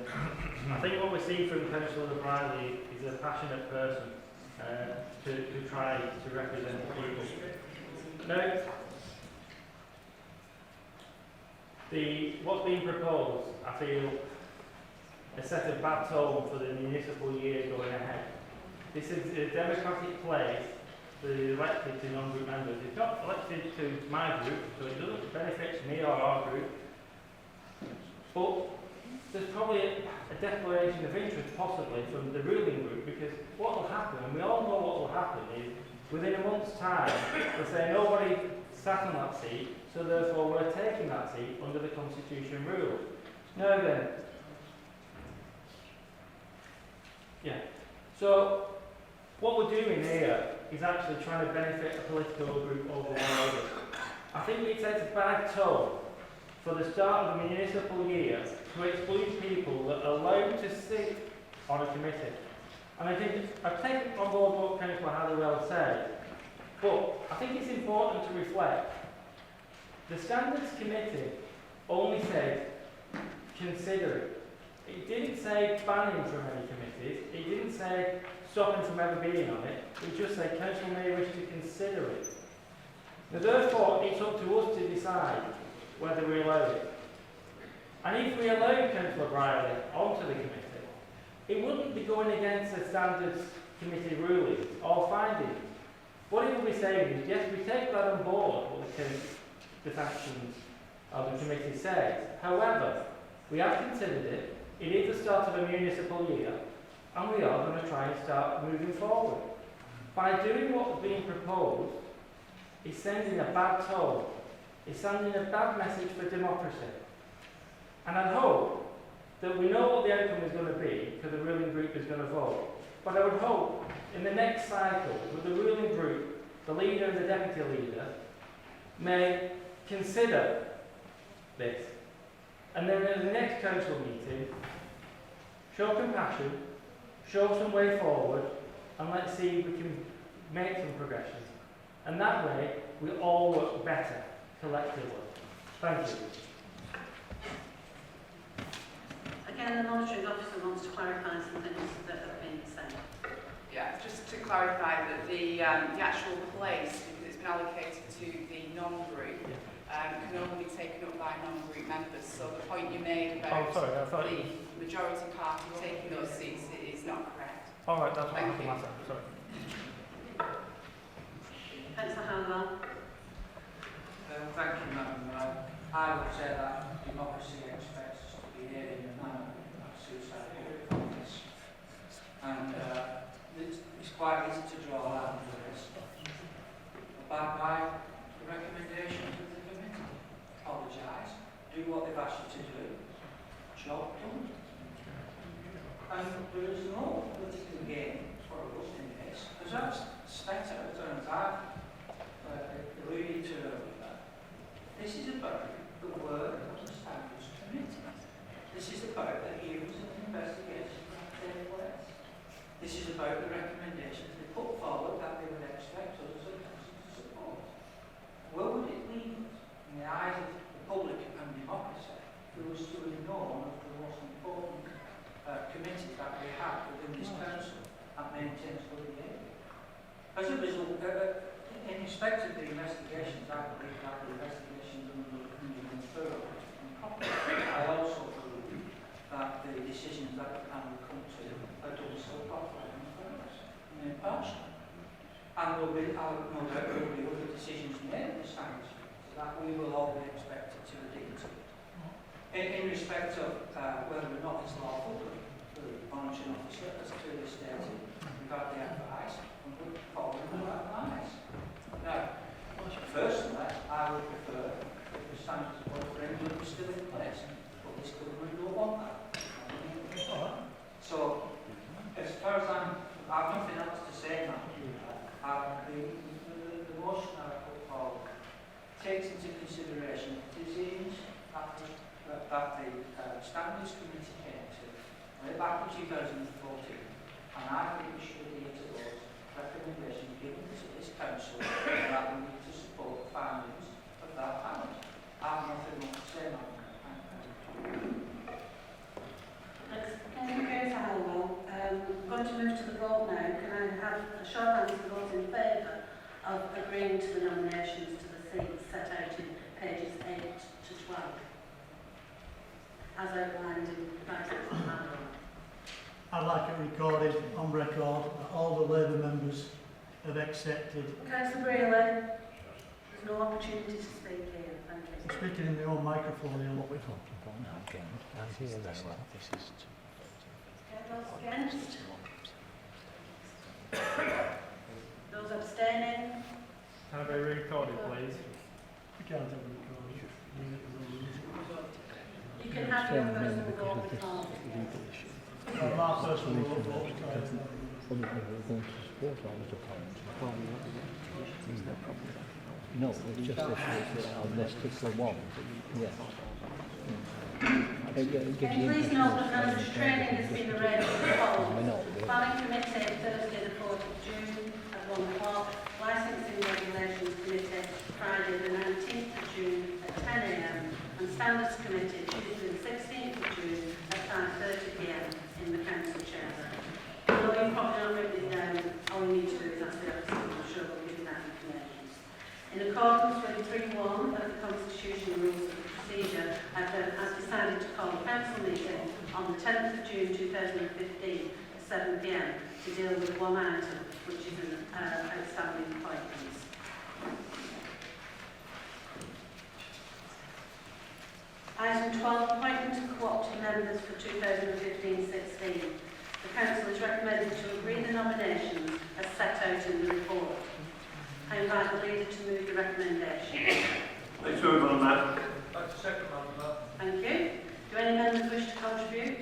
Speaker 10: I think what we see from Councillor Briley is a passionate person to try to represent the people. Now, what's being proposed, I feel, a set of bad tone for the municipal year going ahead. This is a democratic place for the elected to non-group members. It's not elected to my group, so it doesn't benefit me or our group. But there's probably a declaration of interest possibly from the ruling group, because what will happen, and we all know what will happen, is within a month's time they'll say nobody sat on that seat, so therefore we're taking that seat under the Constitution rules. Now then, so what we're doing here is actually trying to benefit a political group over one another. I think it sets a bad tone for the start of the municipal year to exclude people that are allowed to sit on a committee. And I think I've taken on board what Councillor Halliwell said, but I think it's important to reflect. The Standards Committee only said consider it. It didn't say ban him from any committees. It didn't say stop him from ever being on it. It just said council may wish to consider it. Now, therefore, it's up to us to decide whether we allow it. And if we allow Councillor Briley onto the committee, it wouldn't be going against the Standards Committee rulings or findings. What it will be saying is, yes, we take that on board, what the factions of the committee says. However, we have considered it. It is the start of a municipal year, and we are going to try and start moving forward. By doing what's being proposed, it's sending a bad tone. It's sending a bad message for democracy. And I hope that we know what the outcome is going to be, because the ruling group is going to vote. But I would hope in the next cycle, with the ruling group, the leader and the deputy leader, may consider this. And then at the next council meeting, show compassion, show some way forward, and let's see if we can make some progression. And that way, we all work better collectively. Thank you.
Speaker 1: Again, the monitoring officer wants to clarify some things that have been said.
Speaker 12: Yeah, just to clarify that the actual place, because it's been allocated to the non-group, can only be taken up by non-group members. So the point you made about the majority party taking those seats is not correct.
Speaker 10: All right, that's what happened last time. Sorry.
Speaker 1: Councillor Halliwell.
Speaker 13: Thank you, Madam Mayor. I would say that democracy expects us to behave in a manner that suits our public office. And it's quite easy to draw a line under this. Abide by the recommendations of the committee. Apologise. Do what they've asked you to do. Job done. And there is no political gain for us in this, because that's better than I've alluded to earlier. This is about the work of the Standards Committee. This is about the hearings and investigations that take place. This is about the recommendations they put forward that they would expect us as a council to support. Where would it lead us? In the eyes of the public and democracy, if we was to ignore one of the most important committees that we have within this council that maintains good behaviour. As a result, in respect of the investigations, I believe that the investigations under the Borough and proper. I also believe that the decisions that the panel come to are done so properly and fairness and impartial. And there will be, no doubt, there will be other decisions made in the standards that we will all be expected to adhere to. in respect of whether or not it's lawful for the monitoring officer, as clearly stated, we've had the advice and we're following the advice. Now, personally, I would prefer if the standards of referendum were still in place, but this government don't want that. So, as far as I've nothing else to say now. The motion I put forward takes into consideration the decisions that the Standards Committee came to way back in 2014, and I think we should adhere to those recommendations given to this Council and that we need to support the findings of that panel. I have nothing more to say now.
Speaker 1: Thank you, Councillor Hallwell. I'm going to move to the vote now. Can I have a show of hands for those in favour of agreeing to the nominations to the seats set out in pages 8 to 12, as outlined in Councillor Hallwell?
Speaker 11: I'd like it recorded on record that all the Labour members have accepted.
Speaker 1: Councillor Brearley, there's no opportunity to speak here. Thank you.
Speaker 11: I'm speaking in my own microphone here.
Speaker 1: Okay, those against? Those abstaining?
Speaker 10: Can I be recorded, please?
Speaker 11: We can't have it recorded.
Speaker 1: You can have your personal vote before.
Speaker 11: My personal vote.
Speaker 14: No, it's just on this particular one. Yeah.
Speaker 1: Can you please note that mandatory training has been arranged for the following: Planning Committee, Thursday the 4th of June at 1 o'clock, Licensing Regulations Committee, Friday the 19th of June at 10 a.m, and Standards Committee, Tuesday the 16th of June at 5:30 p.m. in the Council Chamber. I know you've probably not written it down. All you need to do is ask the officer, and I'm sure we'll give you that information. In accordance with 3.1 of the Constitution Rules of Procedure, I've decided to call a council meeting on the 10th of June 2015 at 7 p.m. to deal with one item, which is an outstanding appointment. Item 12, appointment of co-opted members for 2015-16. The Council is recommended to agree the nominations as set out in the report. I invite the leader to move the recommendation.
Speaker 2: Thanks very much, Madam. Second, Madam.
Speaker 1: Thank you. Do any members wish to contribute?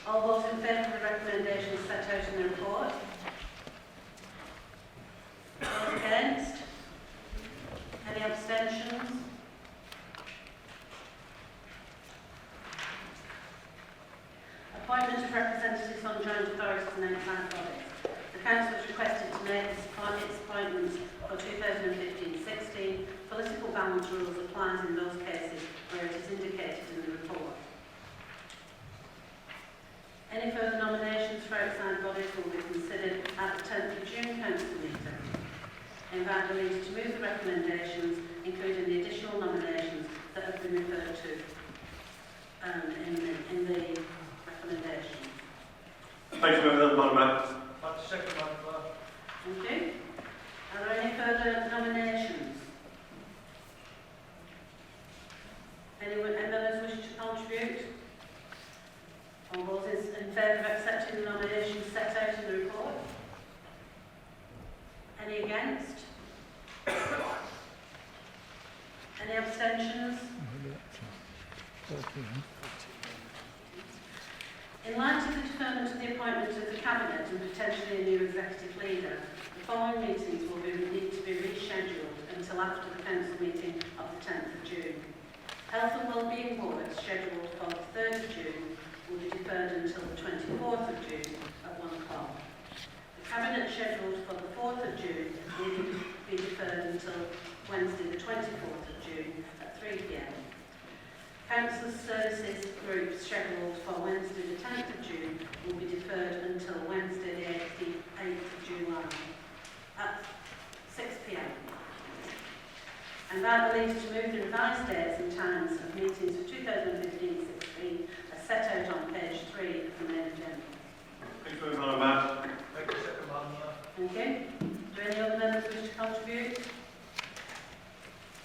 Speaker 1: All those in favour of the recommendation set out in the report? Those against? Any abstentions? Appointment of representatives on joint authorities and outside bodies. The Council is requested to make its appointments for 2015-16. Political balance rules applies in those cases where it is indicated in the report. Any further nominations for outside bodies will be considered at the 10th of June Council meeting. I invite the leader to move the recommendations, including the additional nominations that have been referred to in the recommendation.
Speaker 2: Thanks very much, Madam. Second, Madam.
Speaker 1: Thank you. Are there any further nominations? Anyone, any members wish to contribute? All those in favour of accepting the nominations set out in the report? Any against? Any abstentions? In light of the deferment of the appointment of the Cabinet and potentially a new executive leader, the following meetings will need to be rescheduled until after the Council meeting of the 10th of June. Health and Wellbeing Board, scheduled for the 3rd of June, will be deferred until the 24th of June at 1 o'clock. The Cabinet, scheduled for the 4th of June, will be deferred until Wednesday the 24th of June at 3 p.m. Council Services Group, scheduled for Wednesday the 10th of June, will be deferred until Wednesday the 8th of July at 6 p.m. I invite the leader to move the revised dates and times of meetings for 2015-16 as set out on page 3 of the main agenda.
Speaker 2: Thanks very much, Madam. Thank you, Second, Madam.
Speaker 1: Thank you. Do any other members wish to contribute?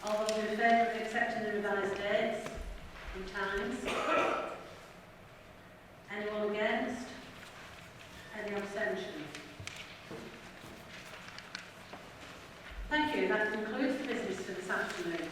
Speaker 1: All those in favour of accepting the revised dates and times? Anyone against? Any abstentions? Thank you. That concludes the business for this afternoon.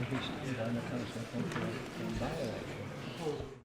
Speaker 14: If he's down the council, by-election.